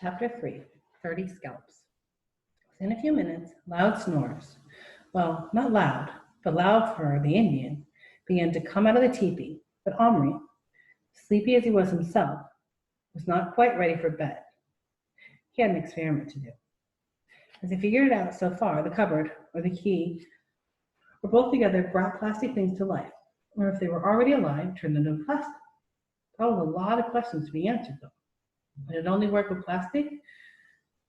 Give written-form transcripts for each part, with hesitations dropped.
Chapter 3, 30 Scalps. Within a few minutes, loud snores, well, not loud, but loud for the Indian, began to come out of the teepee, but Omri, sleepy as he was himself, was not quite ready for bed. He had an experiment to do. As he figured it out so far, the cupboard or the key or both together brought plastic things to life, or if they were already alive, turned them into plastic. That was a lot of questions to be answered, though. Would it only work with plastic?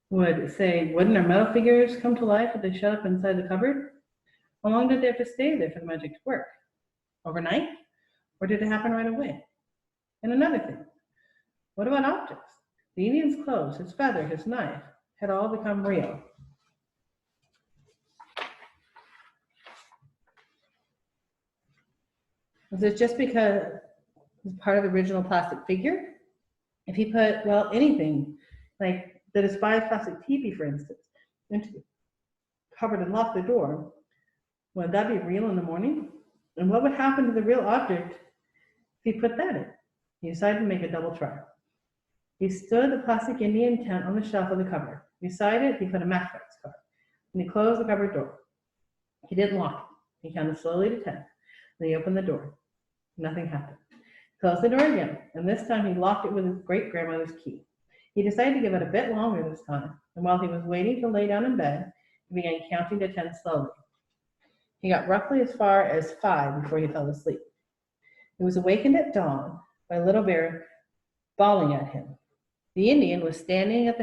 Would, say, wooden or metal figures come to life if they shut up inside the cupboard? How long did they have to stay there for the magic to work? Overnight? Or did it happen right away? And another thing, what about optics? The Indian's clothes, his feather, his knife, had all become real. Was it just because it was part of the original plastic figure? If he put, well, anything, like the despised plastic teepee, for instance, into the cupboard and locked the door, would that be real in the morning? And what would happen to the real object if he put that in? He decided to make a double try. He stood the plastic Indian tent on the shelf of the cupboard. Beside it, he put a matchbox card, and he closed the cupboard door. He didn't lock it. He counted slowly to 10. Then he opened the door. Nothing happened. He closed the door again, and this time he locked it with his great-grandmother's key. He decided to give it a bit longer this time, and while he was waiting to lay down in bed, he began counting to 10 slowly. He got roughly as far as 5 before he fell asleep. He was awakened at dawn by Little Bear bawling at him. The Indian was standing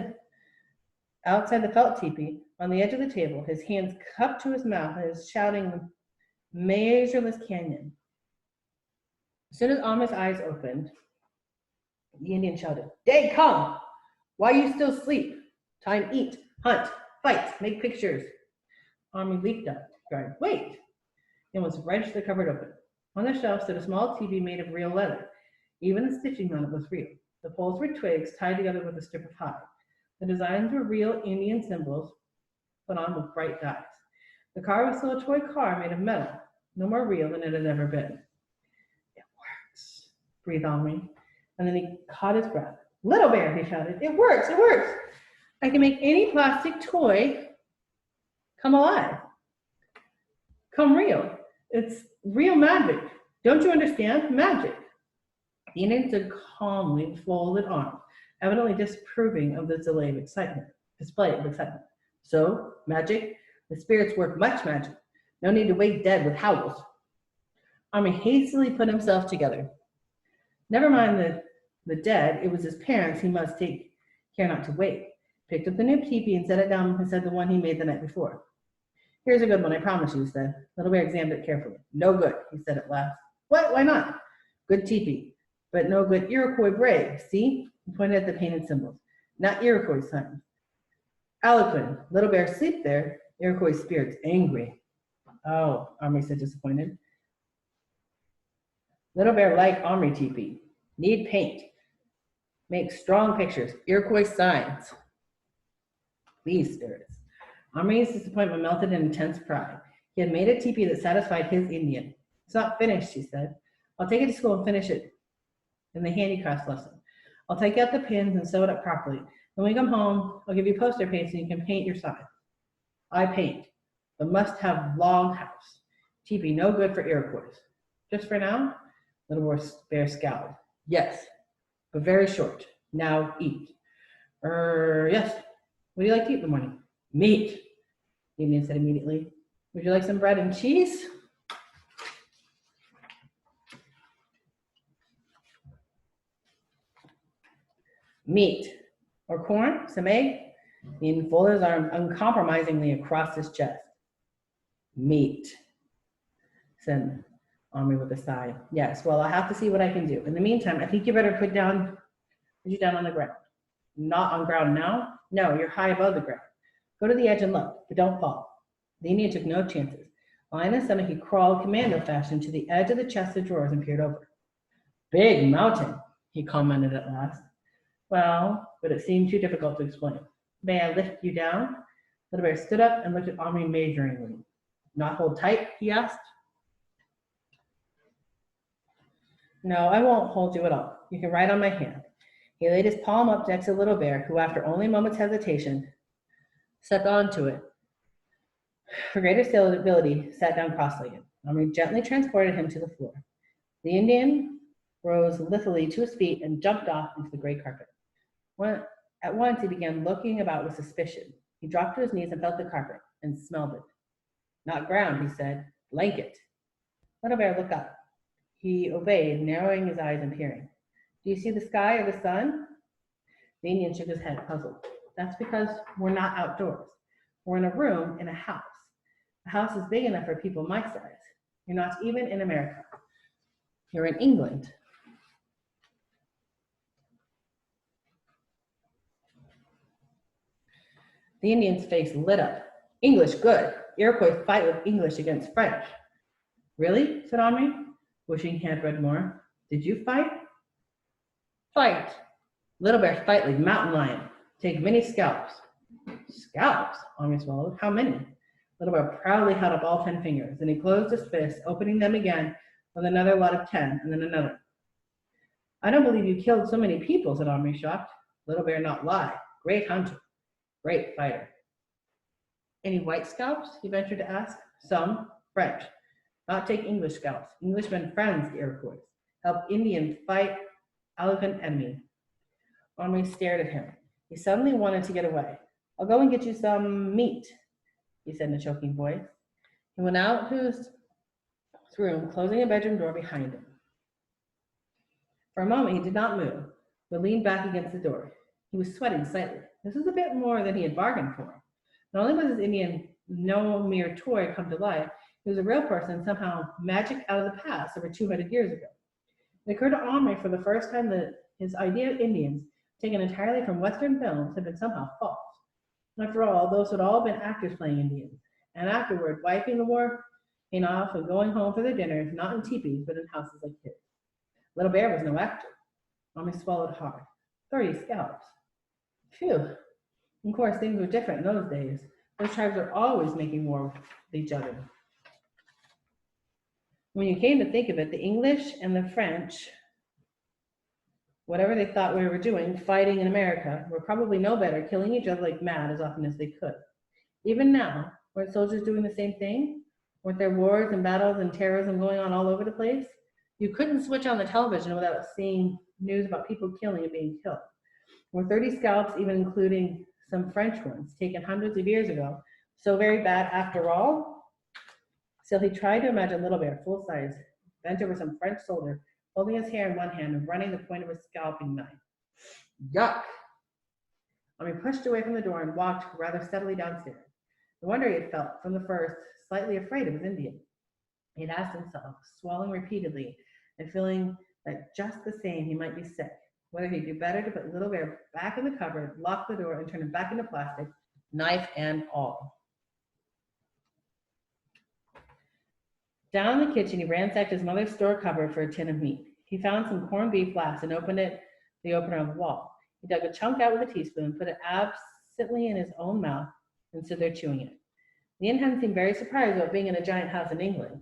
outside the felt teepee on the edge of the table, his hands cupped to his mouth, and is shouting Measureless Canyon. As soon as Amra's eyes opened, the Indian shouted, "Day come! Why you still sleep? Time eat, hunt, fight, make pictures." Amra leaped up, cried, "Wait!" and was wrenched the cupboard open. On the shelf stood a small teepee made of real leather. Even the stitching on it was real. The poles were twigs tied together with a strip of hide. The designs were real Indian symbols put on with bright dyes. The car was still a toy car made of metal, no more real than it had ever been. "It works," breathed Omri, and then he caught his breath. "Little Bear," he shouted, "it works, it works. I can make any plastic toy come alive, come real. It's real magic. Don't you understand? Magic." The Indian stood calmly with folded arms, evidently disapproving of this display of excitement. "So, magic? The spirits work much magic. No need to wake dead with howls." Omri hastily put himself together. Never mind the dead, it was his parents he must take care not to wake. Picked up the new teepee and set it down beside the one he made the night before. "Here's a good one, I promise you," he said. Little Bear examined it carefully. "No good," he said at last. "What? Why not?" "Good teepee, but no good Iroquois brave. See?" He pointed at the painted symbols. "Not Iroquois signs. Algonquin, Little Bear sleep there. Iroquois spirits angry." "Oh," Omri said, disappointed. Little Bear like Omri teepee. Need paint. Make strong pictures. Iroquois signs. These spirits. Omri's disappointment melted in intense pride. He had made a teepee that satisfied his Indian. "It's not finished," he said. "I'll take it to school and finish it in the handicrafts lesson. I'll take out the pins and sew it up properly. When we come home, I'll give you poster paint so you can paint your sign. I paint, but must have long house. Teepee no good for Iroquois. Just for now?" Little Bear scowled. "Yes, but very short. Now eat." Yes. What do you like to eat in the morning?" "Meat," the Indian said immediately. "Would you like some bread and cheese?" "Meat. Or corn? Some egg?" The Indian folded his arms uncompromisingly across his chest. "Meat," said Omri with a sigh. "Yes, well, I'll have to see what I can do. In the meantime, I think you better put you down on the ground." "Not on ground now?" "No, you're high above the ground. Go to the edge and look, but don't fall." The Indian took no chances. Lying on his stomach, he crawled commando fashion to the edge of the chest of drawers and peered over. "Big mountain," he commented at last. "Well," but it seemed too difficult to explain. "May I lift you down?" Little Bear stood up and looked at Omri measuringly. "Not hold tight?" he asked. "No, I won't hold you at all. You can ride on my hand." He laid his palm up next to Little Bear, who, after only a moment's hesitation, stepped onto it. For greater stability, sat down cross-legged. Omri gently transported him to the floor. The Indian rose lithely to his feet and jumped off into the gray carpet. At once, he began looking about with suspicion. He dropped to his knees and felt the carpet and smelled it. Not ground, he said. Blanket. Little Bear looked up. He obeyed, narrowing his eyes and peering. Do you see the sky or the sun? The Indian shook his head, puzzled. That's because we're not outdoors. We're in a room in a house. The house is big enough for people my size. You're not even in America. You're in England. The Indian's face lit up. English, good. Iroquois fight with English against French. Really? Said Omri, wishing he had read more. Did you fight? Fight. Little Bear fight like mountain lion. Take many scalps. Scalps? Omri swallowed. How many? Little Bear proudly held up all 10 fingers, and he closed his fists, opening them again with another lot of 10, and then another. I don't believe you killed so many people, said Omri, shocked. Little Bear not lie. Great hunter. Great fighter. Any white scalps? He ventured to ask. Some. French. Not take English scalps. Englishmen friends, the Iroquois. Help Indians fight elegant enemy. Omri stared at him. He suddenly wanted to get away. I'll go and get you some meat, he said in a choking voice. He went out to his room, closing a bedroom door behind him. For a moment, he did not move, but leaned back against the door. He was sweating slightly. This was a bit more than he had bargained for. Not only was his Indian no mere toy come to life, he was a real person, somehow magic out of the past over 200 years ago. It occurred to Omri for the first time that his idea of Indians, taken entirely from Western films, had been somehow false. After all, those had all been actors playing Indians, and afterward, wiping the war paint off and going home for their dinners, not in teepees, but in houses like his. Little Bear was no actor. Omri swallowed hard. 30 scalps. Phew. Of course, things were different in those days. Those tribes were always making war with each other. When you came to think of it, the English and the French, whatever they thought we were doing, fighting in America, were probably no better, killing each other like mad as often as they could. Even now, weren't soldiers doing the same thing? Weren't there wars and battles and terrorism going on all over the place? You couldn't switch on the television without seeing news about people killing and being killed. Were 30 scalps, even including some French ones, taken hundreds of years ago, so very bad after all? Still, he tried to imagine Little Bear, full size, bent over some French soldier, holding his hair in one hand and running the point of a scalping knife. Yuck! Omri pushed away from the door and walked rather steadily downstairs. The wonder he had felt from the first, slightly afraid of his Indian. He had asked himself, swallowing repeatedly and feeling that just the same he might be sick, whether he'd do better to put Little Bear back in the cupboard, lock the door, and turn him back into plastic, knife and all. Down in the kitchen, he ransacked his mother's store cupboard for a tin of meat. He found some corned beef last and opened the opener on the wall. He dug a chunk out with a teaspoon, put it absently in his own mouth, and stood there chewing it. The Indian seemed very surprised about being in a giant house in England.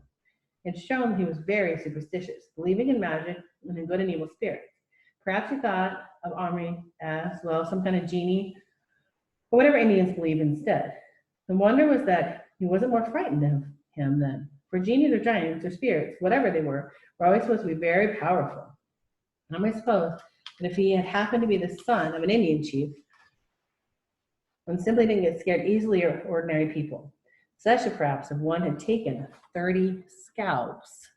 It showed he was very superstitious, believing in magic and in good and evil spirits. Perhaps he thought of Omri as, well, some kind of genie, or whatever Indians believe instead. The wonder was that he wasn't more frightened of him then. For genies or giants or spirits, whatever they were always supposed to be very powerful. Omri supposed that if he had happened to be the son of an Indian chief, one simply didn't get scared easily of ordinary people. Such perhaps if one had taken 30 scalps.